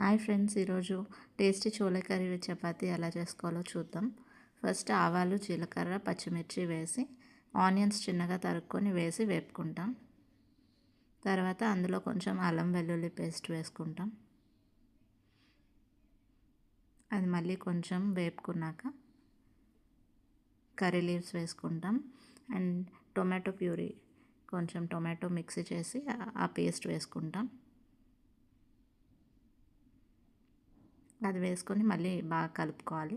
Hi friends, ఈరోజు tasty chole curry with chapati ఎలా చేసుకోవాలో చూద్దాం. ఫస్ట్ ఆవాలు, జీలకర్ర, పచ్చిమిర్చి వేసి ఆనియన్స్ చిన్నగా తరుక్కొని వేసి వేపుకుంటాం. తర్వాత అందులో కొంచెం అల్లం వెల్లుల్లి పేస్ట్ వేసుకుంటాం. అది మళ్ళీ కొంచెం వేపుకున్నాక కర్రీ లీవ్స్ వేసుకుంటాం. అండ్ టొమాటో ప్యూరీ, కొంచెం టొమాటో మిక్సీ చేసి ఆ పేస్ట్ వేసుకుంటాం. అది వేసుకొని మళ్ళీ బాగా కలుపుకోవాలి.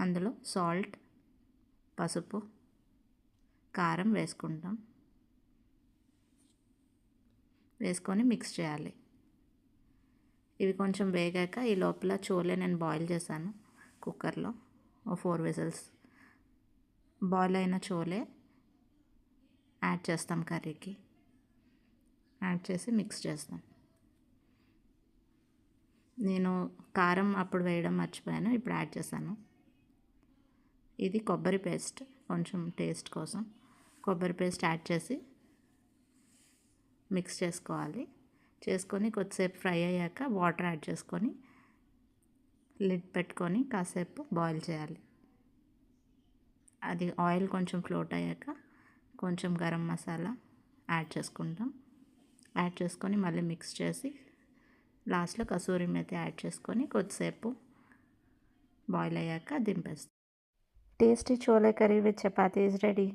అందులో సాల్ట్, పసుపు, కారం వేసుకుంటాం. వేసుకొని మిక్స్ చేయాలి. ఇవి కొంచెం వేగాక ఈ లోపల చోలే నేను బాయిల్ చేశాను కుక్కర్లో 4 విజిల్స్. బాయిల్ అయిన చోలే యాడ్ చేస్తాం కర్రీకి. యాడ్ చేసి మిక్స్ చేస్తాం. నేను కారం అప్పుడు వేయడం మర్చిపోయాను, ఇప్పుడు యాడ్ చేశాను. ఇది కొబ్బరి పేస్ట్, కొంచెం టేస్ట్ కోసం కొబ్బరి పేస్ట్ యాడ్ చేసి మిక్స్ చేసుకోవాలి. చేసుకొని కొద్దిసేపు ఫ్రై అయ్యాక వాటర్ యాడ్ చేసుకొని లిడ్ పెట్టుకొని కాసేపు బాయిల్ చేయాలి. అది ఆయిల్ కొంచెం ఫ్లోట్ అయ్యాక కొంచెం గరం మసాలా యాడ్ చేసుకుంటాం. యాడ్ చేసుకొని మళ్ళీ మిక్స్ చేసి లాస్ట్లో కసూరి మేతి యాడ్ చేసుకొని కొద్దిసేపు బాయిల్ అయ్యాక దింపేస్తాం. Tasty chole curry with chapati is ready.